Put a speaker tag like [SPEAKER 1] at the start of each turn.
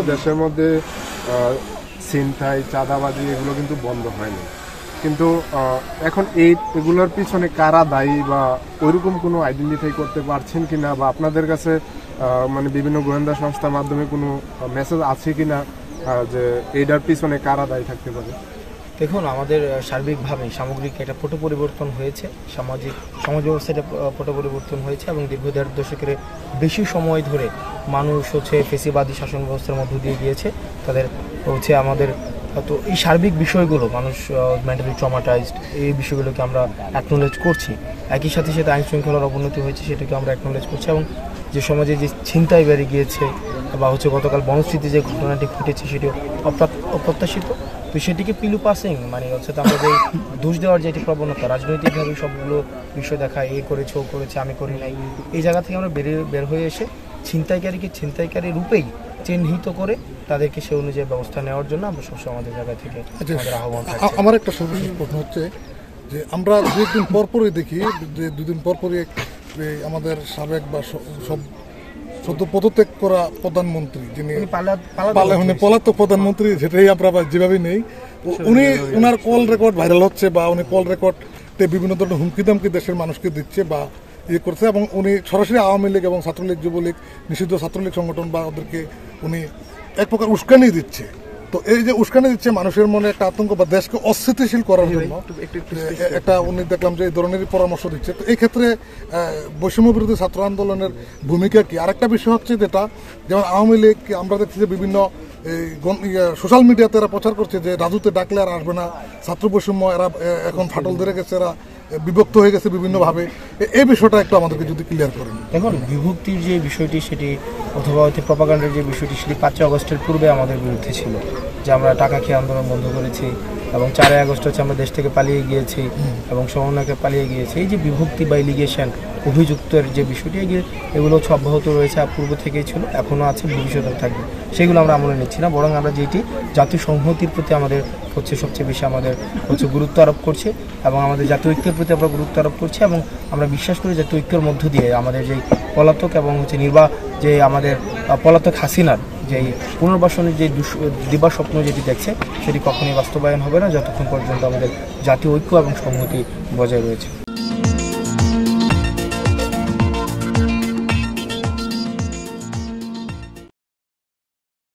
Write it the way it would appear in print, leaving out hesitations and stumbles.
[SPEAKER 1] দেশের মধ্যে ছিনতাই চাঁদাবাজি এগুলো কিন্তু বন্ধ হয়নি, কিন্তু এখন এগুলোর পিছনে কারা দায়ী বা ওইরকম কোনো আইডেন্টিফাই করতে পারছেন কিনা, বা আপনাদের কাছে মানে বিভিন্ন গোয়েন্দা সংস্থার মাধ্যমে কোনো মেসেজ আছে কিনা যে এইটার পিছনে কারা দায়ী থাকতে পারে?
[SPEAKER 2] দেখুন, আমাদের সার্বিকভাবে সামগ্রিক একটা পট পরিবর্তন হয়েছে, সমাজ ব্যবস্থাটা পট পরিবর্তন হয়েছে এবং দীর্ঘ ১.৫ দশকের বেশি সময় ধরে মানুষ ফেসিবাদী শাসন ব্যবস্থার মধ্য দিয়ে গিয়েছে। তাদের আমাদের তো এই সার্বিক বিষয়গুলো মানুষ মেন্টালি ট্রমাটাইজড, এই বিষয়গুলোকে আমরা অ্যাকনোলেজ করছি। একই সাথে সাথে আইন শৃঙ্খলার অবনতি হয়েছে, সেটাকে আমরা অ্যাকনোলেজ করছি। এবং যে সমাজে যে ছিনতাই বেড়ে গিয়েছে বা গতকাল বনশ্রীতে যে ঘটনাটি ঘটেছে সেটি অপ্রত্যাশিত। তো সেটিকে পিলু পাসিং মানে আমরা যে দোষ দেওয়ার যে একটি প্রবণতা, রাজনৈতিকভাবে সবগুলো বিষয় দেখা, এ করেছে ও করেছে আমি করি নাই, এই জায়গা থেকে আমরা বের হয়ে এসে ছিনতাইকারীকে ছিনতাইকারী রূপেই চিহ্নিত করে তাদেরকে সে অনুযায়ী ব্যবস্থা নেওয়ার জন্য আমরা সবসময় আমাদের জায়গা থেকে আহ্বান থাকছে।
[SPEAKER 3] আমার একটা সর্বশেষ প্রশ্ন হচ্ছে যে আমরা দুদিন পরপরই দেখি যে দুদিন পরপরই আমাদের সাবেক বা সব সদ্য পদত্যাগ করা প্রধানমন্ত্রী, যিনি পলাতক প্রধানমন্ত্রী, সেটাই আমরা যেভাবে নেই, উনি ওনার কল রেকর্ড ভাইরাল হচ্ছে বা উনি কল রেকর্ডে বিভিন্ন ধরনের হুমকি দামকি দেশের মানুষকে দিচ্ছে বা ইয়ে করছে, এবং উনি সরাসরি আওয়ামী লীগ এবং ছাত্রলীগ যুবলীগ নিষিদ্ধ ছাত্রলীগ সংগঠন বা ওদেরকে উনি এক প্রকার উস্কানি দিচ্ছে। তো এই যে উস্কানি দিচ্ছে মানুষের মনে একটা আতঙ্ক বা দেশকে অস্থিতিশীল করার জন্য একটা উনি দেখলাম যে এই ধরনের পরামর্শ দিচ্ছে। তো এই ক্ষেত্রে বৈষম্য বিরোধী ছাত্র আন্দোলনের ভূমিকা কি? আরেকটা বিষয় হচ্ছে যেটা, যেমন আওয়ামী লীগ আমরা দেখছি যে বিভিন্ন সোশ্যাল মিডিয়াতে এরা প্রচার করছে যে রাজুতে ডাকলে আর আসবে না, ছাত্র বৈষম্য এরা এখন ফাটল ধরে গেছে, এরা বিভক্ত হয়ে গেছে বিভিন্নভাবে। এই বিষয়টা একটু আমাদেরকে যদি ক্লিয়ার করেন।
[SPEAKER 2] দেখুন, বিভক্তির যে বিষয়টি সেটি অথবা প্রপাগান্ডার যে বিষয়টি সেটি ৫ আগস্টের পূর্বে আমাদের বিরুদ্ধে ছিল, যে আমরা টাকা খেয়ে আন্দোলন বন্ধ করেছি এবং ৪ আগস্ট আমরা দেশ থেকে পালিয়ে গিয়েছি এবং সমন্বয়কে পালিয়ে গিয়েছি। এই যে বিভক্তি বা ইলিগেশন অভিযুক্তের যে বিষয়টি এগুলো অব্যাহত রয়েছে, পূর্ব থেকেই ছিল, এখনও আছে, ভবিষ্যতেও থাকবে। সেগুলো আমরা আমলে নিচ্ছি না, বরং আমরা যেটি জাতীয় সংহতির প্রতি আমাদের সবচেয়ে বেশি আমাদের গুরুত্ব আরোপ করছে এবং আমাদের জাতীয় ঐক্যের প্রতি আমরা গুরুত্ব আরোপ করছি। এবং আমরা বিশ্বাস করি জাতীয় ঐক্যের মধ্য দিয়ে আমাদের যে পলাতক এবং যে আমাদের পলাতক হাসিনার যে পুনর্বাসনের যে দিবা স্বপ্ন যেটি দেখছে সেটি কখনোই বাস্তবায়ন হবে না যতক্ষণ পর্যন্ত আমাদের জাতীয় ঐক্য এবং সংহতি বজায় রয়েছে।